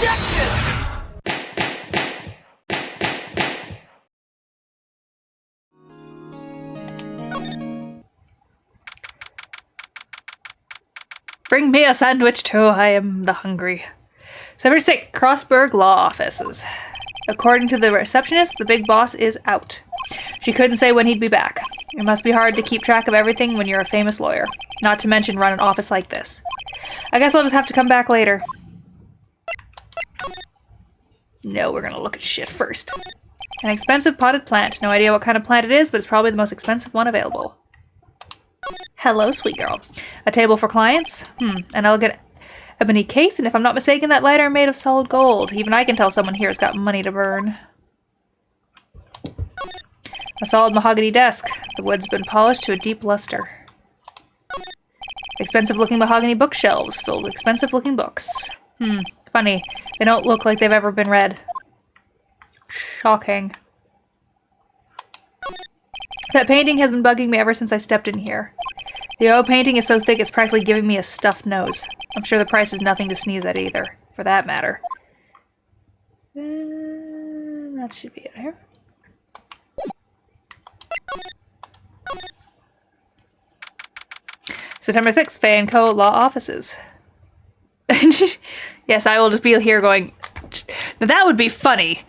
OBJECTION! Bring me a sandwich too, I am the hungry. 76, Crossburg Law Offices. According to the receptionist, the big boss is out. She couldn't say when he'd be back. It must be hard to keep track of everything when you're a famous lawyer. Not to mention run an office like this. I guess I'll just have to come back later. No, we're gonna look at shit first. An expensive potted plant. No idea what kind of plant it is, but it's probably the most expensive one available. Hello, sweet girl. A table for clients? An elegant ebony case, and if I'm not mistaken, that lighter made of solid gold. Even I can tell someone here has got money to burn. A solid mahogany desk. The wood's been polished to a deep luster. Expensive-looking mahogany bookshelves filled with expensive-looking books. Funny. They don't look like they've ever been read. Shocking. That painting has been bugging me ever since I stepped in here. The oil painting is so thick it's practically giving me a stuffed nose. I'm sure the price is nothing to sneeze at either, for that matter. That should be it here. September 6th, Fay & Co. Law Offices. Yes, I will just be here going... Now that would be funny.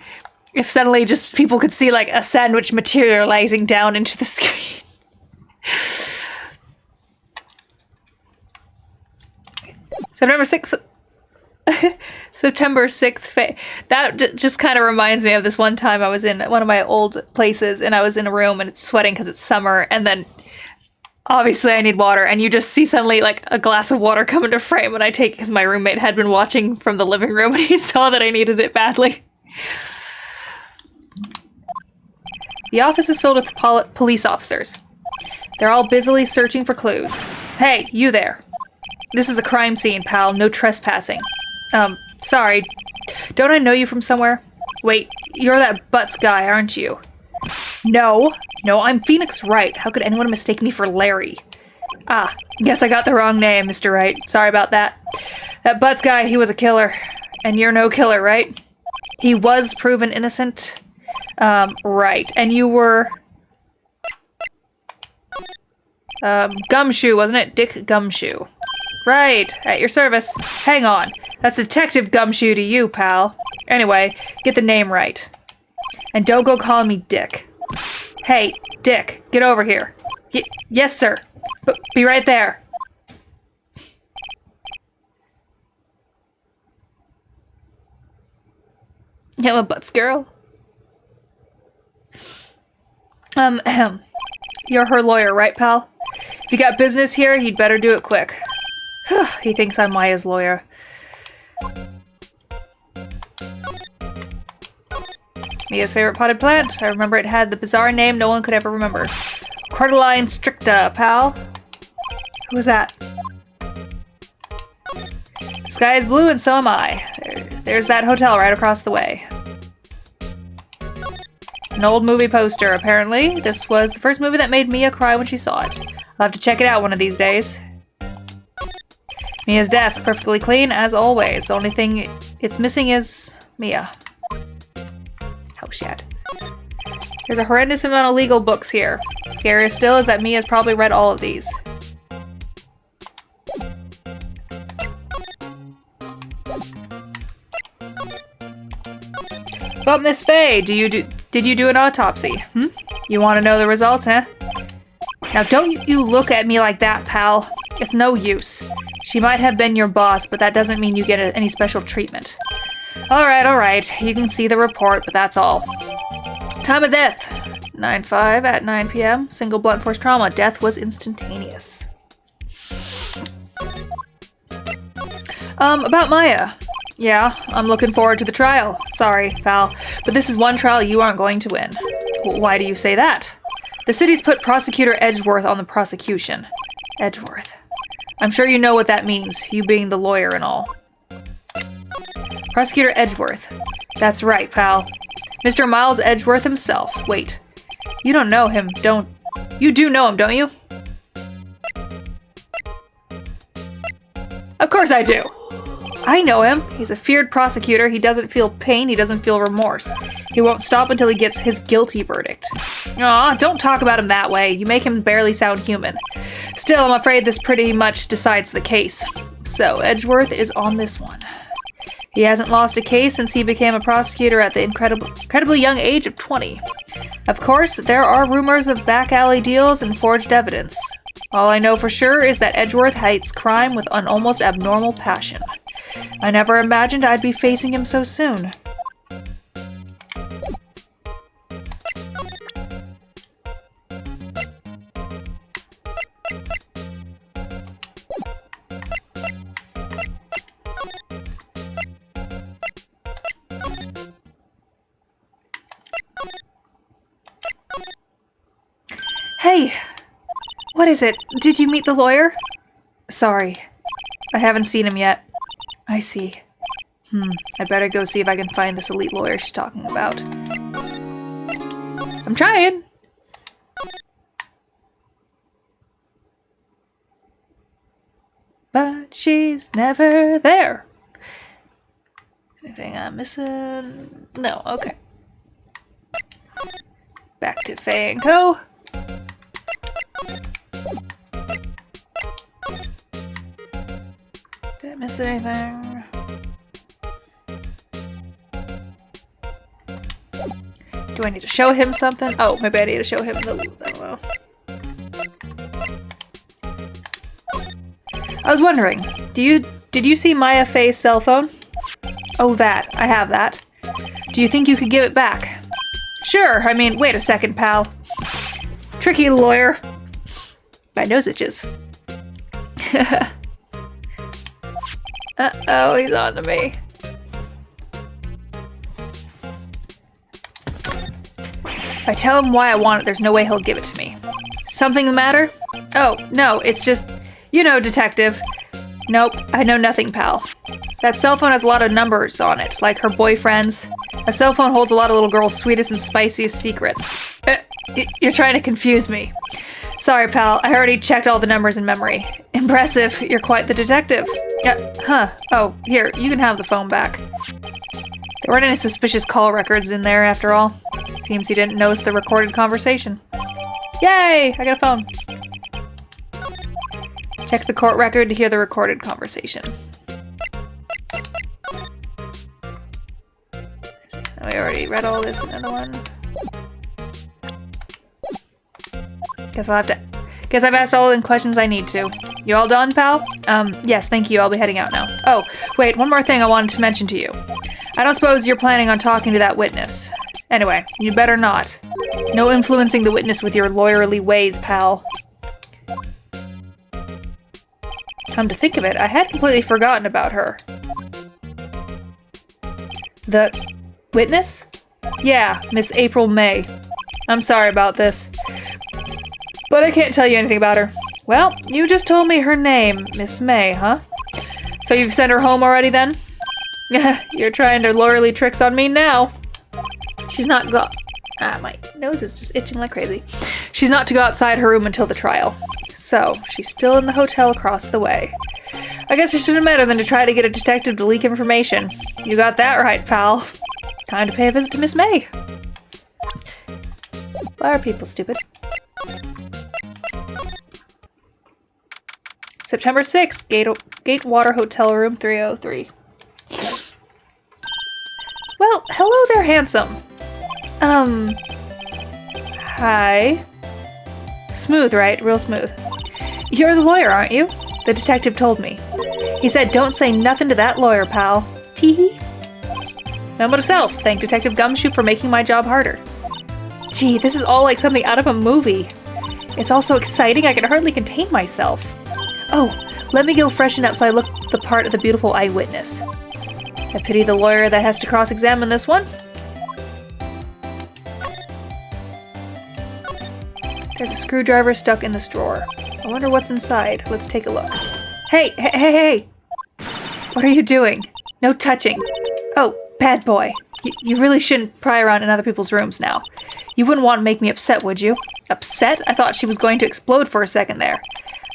If suddenly just people could see like a sandwich materializing down into the screen. September 6th. September 6th. That just kind of reminds me of this one time I was in one of my old places and I was in a room and it's sweating because it's summer and then obviously I need water and you just see suddenly like a glass of water come into frame and I take it because my roommate had been watching from the living room and he saw that I needed it badly. The office is filled with police officers. They're all busily searching for clues. Hey, you there. This is a crime scene, pal. No trespassing. Sorry. Don't I know you from somewhere? Wait, you're that Butts guy, aren't you? No, I'm Phoenix Wright. How could anyone mistake me for Larry? Ah, guess I got the wrong name, Mr. Wright. Sorry about that. That Butts guy, he was a killer. And you're no killer, right? He was proven innocent. Right. And you were... Gumshoe, wasn't it? Dick Gumshoe. Right, at your service. Hang on. That's Detective Gumshoe to you, pal. Anyway, get the name right. And don't go calling me Dick. Hey, Dick, get over here. Yes, sir. Be right there. Yeah, I'm a butts girl. You're her lawyer, right, pal? If you got business here, you'd better do it quick. He thinks I'm Maya's lawyer. Mia's favorite potted plant. I remember it had the bizarre name no one could ever remember. Cordyline stricta, pal. Who was that? The sky is blue and so am I. There's that hotel right across the way. An old movie poster, apparently. This was the first movie that made Mia cry when she saw it. I'll have to check it out one of these days. Mia's desk, perfectly clean, as always. The only thing it's missing is Mia. Oh, shit. There's a horrendous amount of legal books here. Scarier still is that Mia's probably read all of these. But Miss Fay, did you do an autopsy? You want to know the results, huh? Now don't you look at me like that, pal. It's no use. She might have been your boss, but that doesn't mean you get any special treatment. Alright. You can see the report, but that's all. Time of death. 9/5 at 9 p.m. Single blunt force trauma. Death was instantaneous. About Maya. Yeah, I'm looking forward to the trial. Sorry, pal, but this is one trial you aren't going to win. Why do you say that? The city's put Prosecutor Edgeworth on the prosecution. Edgeworth. I'm sure you know what that means, you being the lawyer and all. Prosecutor Edgeworth. That's right, pal. Mr. Miles Edgeworth himself. Wait. You don't know him, don't... You do know him, don't you? Of course I do. I know him. He's a feared prosecutor. He doesn't feel pain. He doesn't feel remorse. He won't stop until he gets his guilty verdict. Aw, don't talk about him that way. You make him barely sound human. Still, I'm afraid this pretty much decides the case. So, Edgeworth is on this one. He hasn't lost a case since he became a prosecutor at the incredibly young age of 20. Of course, there are rumors of back alley deals and forged evidence. All I know for sure is that Edgeworth hates crime with an almost abnormal passion. I never imagined I'd be facing him so soon. Hey! What is it? Did you meet the lawyer? Sorry. I haven't seen him yet. I see. I better go see if I can find this elite lawyer she's talking about. I'm trying! But she's never there. Anything I'm missing? No, okay. Back to Faye & Co. Did I miss anything? Do I need to show him something? Oh, maybe I need to show him the... I don't know. I was wondering, did you see Maya Faye's cell phone? Oh, that. I have that. Do you think you could give it back? Sure. I mean, wait a second, pal. Tricky lawyer. My nose itches. Uh-oh, he's on to me. If I tell him why I want it, there's no way he'll give it to me. Something the matter? Oh, no, it's just... You know, detective. Nope, I know nothing, pal. That cell phone has a lot of numbers on it, like her boyfriend's. A cell phone holds a lot of little girls' sweetest and spiciest secrets. You're trying to confuse me. Sorry, pal, I already checked all the numbers in memory. Impressive, you're quite the detective. Oh, here, you can have the phone back. There weren't any suspicious call records in there, after all. Seems he didn't notice the recorded conversation. Yay, I got a phone. Check the court record to hear the recorded conversation. We already read all this, another one. Guess I've asked all the questions I need to. You all done, pal? Yes, thank you. I'll be heading out now. Oh, wait, one more thing I wanted to mention to you. I don't suppose you're planning on talking to that witness. Anyway, you better not. No influencing the witness with your lawyerly ways, pal. Come to think of it, I had completely forgotten about her. The witness? Yeah, Miss April May. I'm sorry about this, but I can't tell you anything about her. Well, you just told me her name, Miss May, huh? So you've sent her home already then? You're trying to lawyerly tricks on me now. She's not my nose is just itching like crazy. She's not to go outside her room until the trial. So, she's still in the hotel across the way. I guess it shouldn't matter than to try to get a detective to leak information. You got that right, pal. Time to pay a visit to Miss May. Why are people stupid? September 6th, Gatewater Hotel Room 303. Well, hello there, handsome. Hi. Smooth, right? Real smooth. You're the lawyer, aren't you? The detective told me. He said, don't say nothing to that lawyer, pal. Teehee. Note to self, thank Detective Gumshoe for making my job harder. Gee, this is all like something out of a movie. It's all so exciting I can hardly contain myself. Oh, let me go freshen up so I look the part of the beautiful eyewitness. I pity the lawyer that has to cross-examine this one. There's a screwdriver stuck in this drawer. I wonder what's inside. Let's take a look. Hey! What are you doing? No touching. Oh, bad boy. You really shouldn't pry around in other people's rooms now. You wouldn't want to make me upset, would you? Upset? I thought she was going to explode for a second there.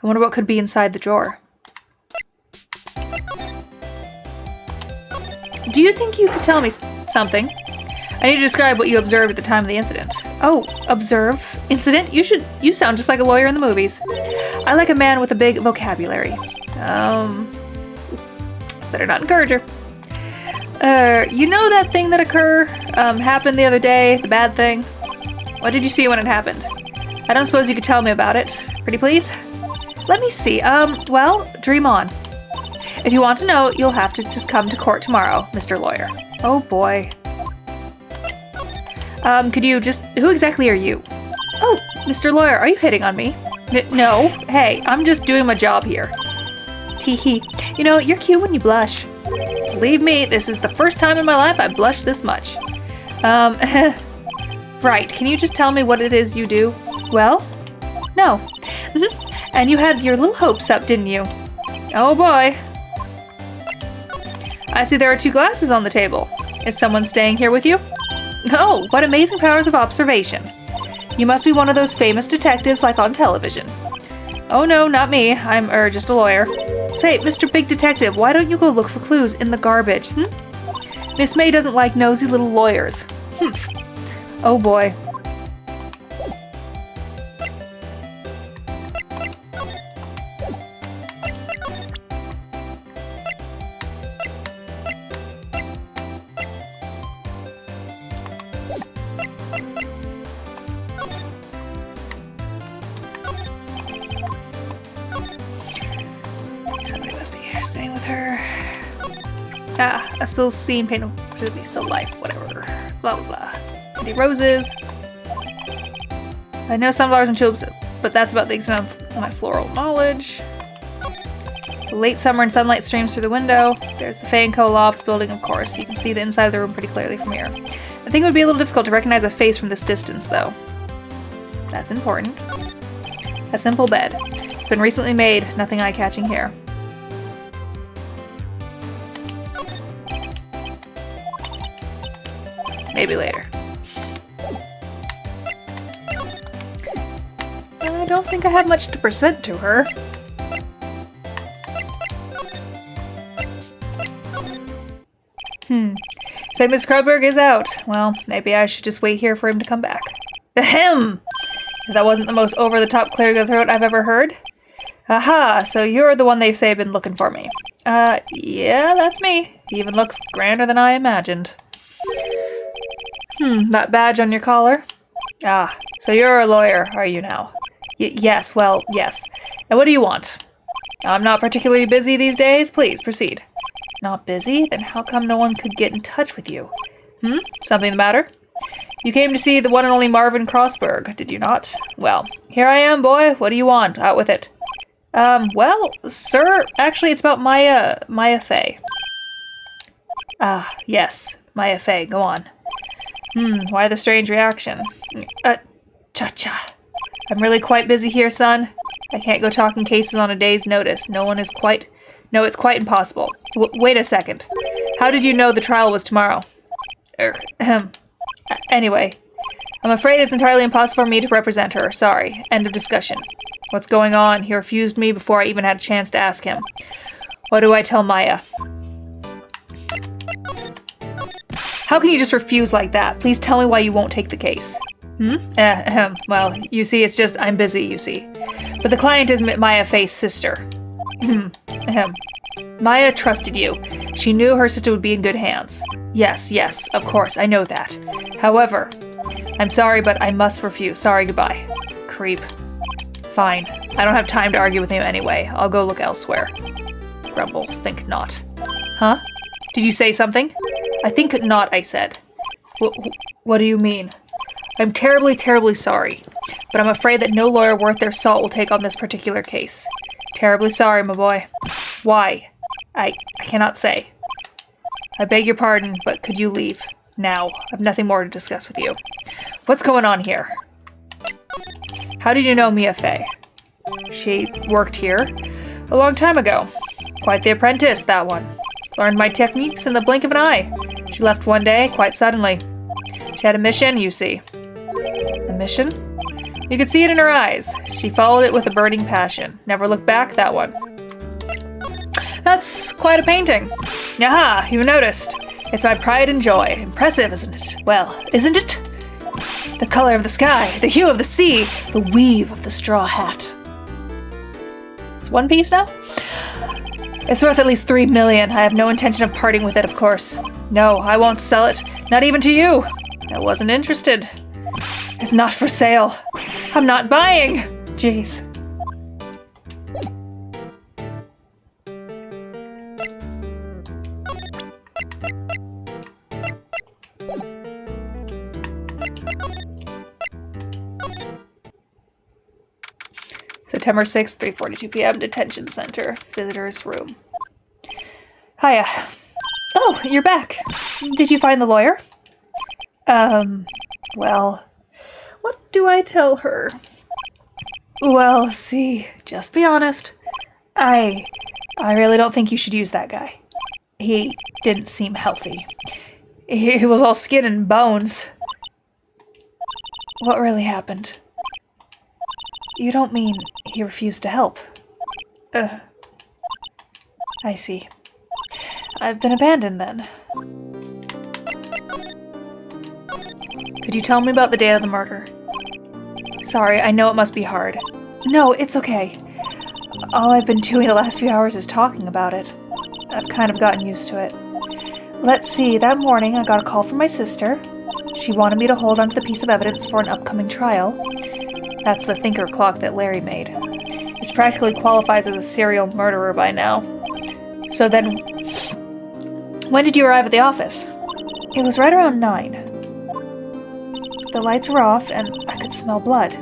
I wonder what could be inside the drawer. Do you think you could tell me something? I need to describe what you observed at the time of the incident. Oh, observe? Incident? You sound just like a lawyer in the movies. I like a man with a big vocabulary. Better not encourage her. You know that thing that happened the other day? The bad thing? What did you see when it happened? I don't suppose you could tell me about it. Pretty please? Let me see. Well, dream on. If you want to know, you'll have to just come to court tomorrow, Mr. Lawyer. Oh boy. Who exactly are you? Oh, Mr. Lawyer, are you hitting on me? No. Hey, I'm just doing my job here. Tee-hee. You know, you're cute when you blush. Believe me, this is the first time in my life I've blushed this much. Right, can you just tell me what it is you do? Well? No. And you had your little hopes up, didn't you? Oh boy. I see there are 2 glasses on the table. Is someone staying here with you? Oh, what amazing powers of observation. You must be one of those famous detectives like on television. Oh no, not me. I'm just a lawyer. Say, Mr. Big Detective, why don't you go look for clues in the garbage, Miss May doesn't like nosy little lawyers. Oh boy. Somebody must be here staying with her. A still scene painted to be still life, whatever. Blah blah blah. Pretty roses. I know sunflowers and tulips, but that's about the extent of my floral knowledge. Late summer and sunlight streams through the window. There's the Fay & Co. law office building, of course. You can see the inside of the room pretty clearly from here. I think it would be a little difficult to recognize a face from this distance, though. That's important. A simple bed. It's been recently made. Nothing eye-catching here. Maybe later. I don't think I have much to present to her. Say Miss Krogberg is out. Well, maybe I should just wait here for him to come back. Ahem! If that wasn't the most over-the-top clearing of the throat I've ever heard. Aha, so you're the one they say have been looking for me. Yeah, that's me. He even looks grander than I imagined. That badge on your collar? Ah, so you're a lawyer, are you now? Yes, well, yes. And what do you want? I'm not particularly busy these days. Please, proceed. Not busy? Then how come no one could get in touch with you? Something the matter? You came to see the one and only Marvin Crossberg, did you not? Well, here I am, boy. What do you want? Out with it. Well, sir, actually it's about Maya Fay. Ah, yes, Maya Fay, go on. Why the strange reaction? Cha-cha. I'm really quite busy here, son. I can't go talking cases on a day's notice. No, it's quite impossible. Wait a second. How did you know the trial was tomorrow? Anyway, I'm afraid it's entirely impossible for me to represent her. Sorry. End of discussion. What's going on? He refused me before I even had a chance to ask him. What do I tell Maya? How can you just refuse like that? Please tell me why you won't take the case. Well, you see, it's just I'm busy, you see. But the client is Maya Fay's sister. Maya trusted you. She knew her sister would be in good hands. Yes, of course, I know that. However, I'm sorry, but I must refuse. Sorry, goodbye. Creep. Fine. I don't have time to argue with him anyway. I'll go look elsewhere. Grumble. Think not. Huh? Did you say something? I think not, I said. What do you mean? I'm terribly, terribly sorry, but I'm afraid that no lawyer worth their salt will take on this particular case. Terribly sorry, my boy. Why? I cannot say. I beg your pardon, but could you leave? Now. I've nothing more to discuss with you. What's going on here? How did you know Mia Fay? She worked here a long time ago. Quite the apprentice, that one. Learned my techniques in the blink of an eye. She left one day, quite suddenly. She had a mission, you see. A mission? You could see it in her eyes. She followed it with a burning passion. Never looked back, that one. That's quite a painting. Aha, you noticed. It's my pride and joy. Impressive, isn't it? Well, isn't it? The color of the sky, the hue of the sea, the weave of the straw hat. It's one piece now? It's worth at least 3 million. I have no intention of parting with it, of course. No, I won't sell it. Not even to you. I wasn't interested. It's not for sale. I'm not buying. Jeez. September 6th, 3:42 p.m. Detention Center, Visitors Room. Hiya. Oh, you're back. Did you find the lawyer? Well, what do I tell her? Well, see, just be honest. I really don't think you should use that guy. He didn't seem healthy. He was all skin and bones. What really happened? You don't mean he refused to help? I see. I've been abandoned then. Could you tell me about the day of the murder? Sorry, I know it must be hard. No, it's okay. All I've been doing the last few hours is talking about it. I've kind of gotten used to it. Let's see, that morning I got a call from my sister. She wanted me to hold onto the piece of evidence for an upcoming trial. That's the thinker clock that Larry made. This practically qualifies as a serial murderer by now. So then, when did you arrive at the office? It was right around 9. The lights were off and I could smell blood.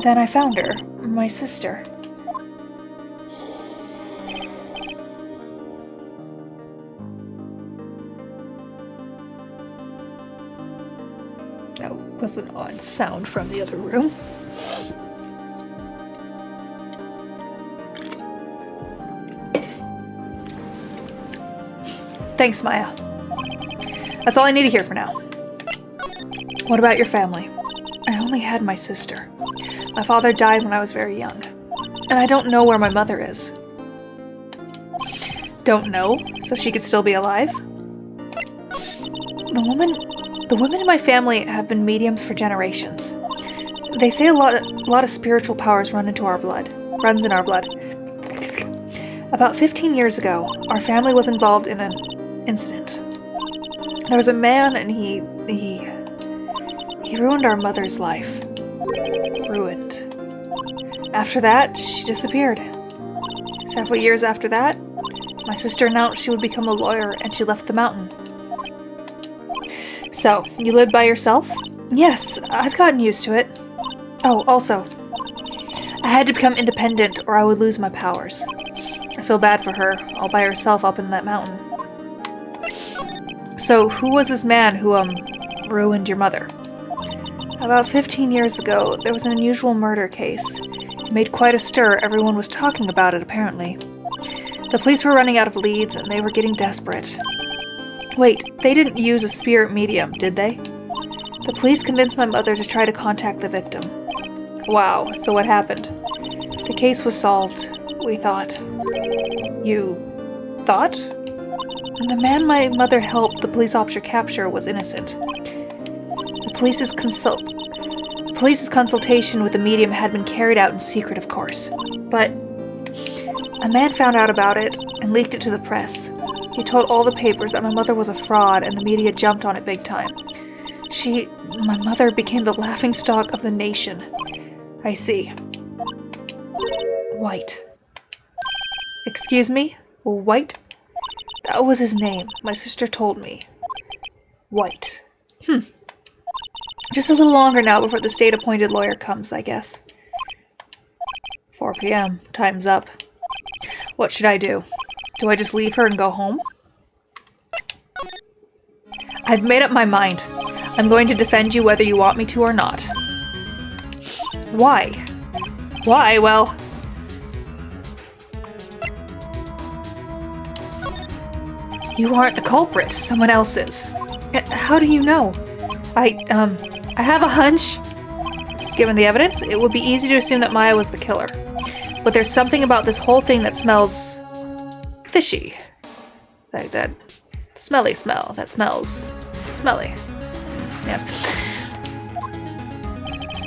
Then I found her, my sister. That was an odd sound from the other room. Thanks, Maya. That's all I need to hear for now. What about your family? I only had my sister. My father died when I was very young. And I don't know where my mother is. Don't know? So she could still be alive? The women in my family have been mediums for generations. They say a lot of spiritual powers runs in our blood. About 15 years ago, our family was involved in an incident. There was a man and he ruined our mother's life. Ruined. After that, she disappeared. Several years after that, my sister announced she would become a lawyer and she left the mountain. So, you lived by yourself? Yes, I've gotten used to it. Oh, also, I had to become independent or I would lose my powers. I feel bad for her, all by herself up in that mountain. So, who was this man who, ruined your mother? About 15 years ago, there was an unusual murder case. It made quite a stir. Everyone was talking about it, apparently. The police were running out of leads, and they were getting desperate. Wait, they didn't use a spirit medium, did they? The police convinced my mother to try to contact the victim. Wow, so what happened? The case was solved, we thought. You thought? The man my mother helped the police officer capture was innocent. The police's consultation with the medium had been carried out in secret, of course. But a man found out about it and leaked it to the press. He told all the papers that my mother was a fraud and the media jumped on it big time. My mother became the laughingstock of the nation. I see. White. Excuse me? White? That was his name. My sister told me. White. Just a little longer now before the state-appointed lawyer comes, I guess. 4 p.m. Time's up. What should I do? Do I just leave her and go home? I've made up my mind. I'm going to defend you whether you want me to or not. Why? Why? Well... You aren't the culprit. Someone else is. How do you know? I have a hunch. Given the evidence, it would be easy to assume that Maya was the killer. But there's something about this whole thing that smells... fishy. That Smelly smell. That smells smelly. Yes.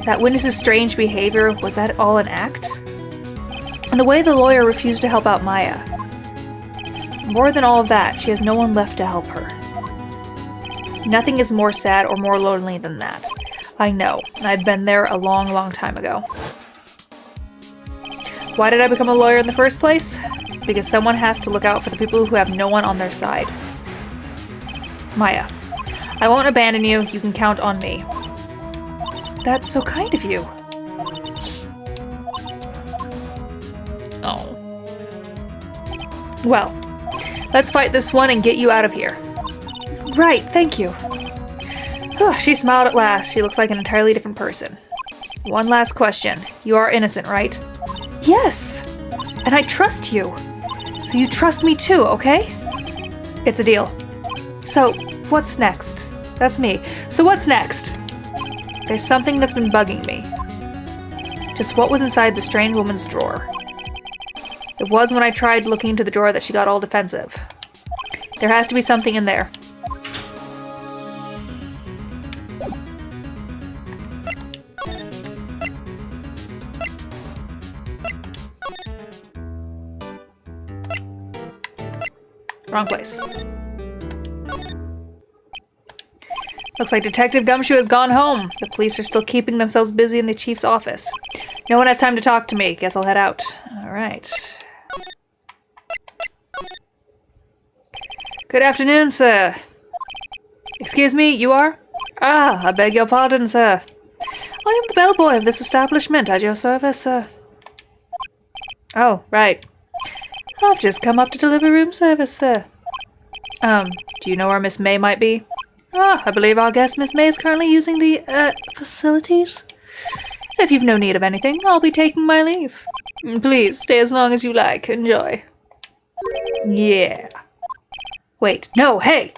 That witness's strange behavior, was that all an act? And the way the lawyer refused to help out Maya. More than all of that, she has no one left to help her. Nothing is more sad or more lonely than that. I know. I've been there a long, long time ago. Why did I become a lawyer in the first place? Because someone has to look out for the people who have no one on their side. Maya, I won't abandon you. You can count on me. That's so kind of you. Oh. Well, let's fight this one and get you out of here. Right, thank you. She smiled at last. She looks like an entirely different person. One last question. You are innocent, right? Yes! And I trust you. So you trust me too, okay? It's a deal. So, what's next? That's me. So what's next? There's something that's been bugging me. Just what was inside the strange woman's drawer? It was when I tried looking into the drawer that she got all defensive. There has to be something in there. Wrong place. Looks like Detective Gumshoe has gone home. The police are still keeping themselves busy in the chief's office. No one has time to talk to me. Guess I'll head out. All right. Good afternoon, sir. Excuse me, you are? Ah, I beg your pardon, sir. I am the bellboy of this establishment at your service, sir. Oh, right. I've just come up to deliver room service, sir. Do you know where Miss May might be? Ah, I believe our guest, Miss May, is currently using the, facilities. If you've no need of anything, I'll be taking my leave. Please, stay as long as you like. Enjoy. Yeah. Wait, no, hey!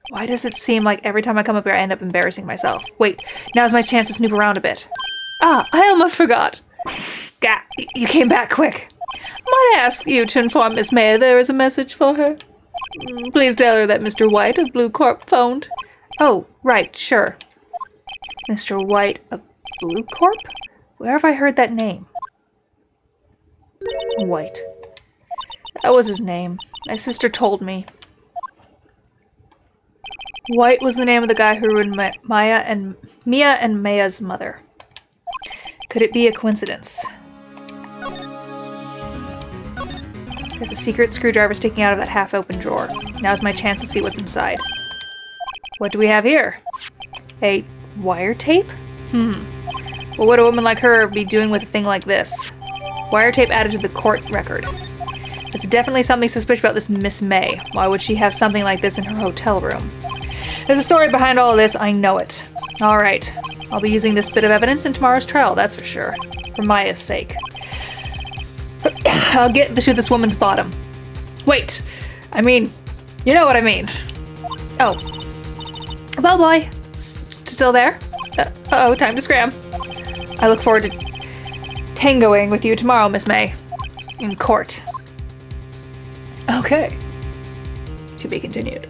Why does it seem like every time I come up here I end up embarrassing myself? Wait, now's my chance to snoop around a bit. Ah, I almost forgot. Gah, you came back quick. Might I ask you to inform Miss May there is a message for her? Please tell her that Mr. White of Blue Corp phoned. Oh, right, sure. Mr. White of Blue Corp? Where have I heard that name? White. That was his name. My sister told me. White was the name of the guy who ruined Mia and Maya's mother. Could it be a coincidence? There's a secret screwdriver sticking out of that half-open drawer. Now's my chance to see what's inside. What do we have here? A wiretape? What would a woman like her be doing with a thing like this? Wiretape added to the court record. There's definitely something suspicious about this Miss May. Why would she have something like this in her hotel room? There's a story behind all of this, I know it. Alright, I'll be using this bit of evidence in tomorrow's trial, that's for sure. For Maya's sake. I'll get to this woman's bottom. Wait! I mean, you know what I mean. Oh. Bellboy! Still there? Uh-oh, time to scram. I look forward to tangoing with you tomorrow, Miss May. In court. Okay. To be continued.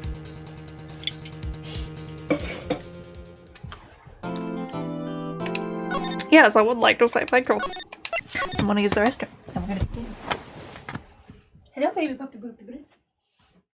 Yes, I would like to say thank you. I'm gonna use the restroom. I'm gonna. Hello, baby puppy.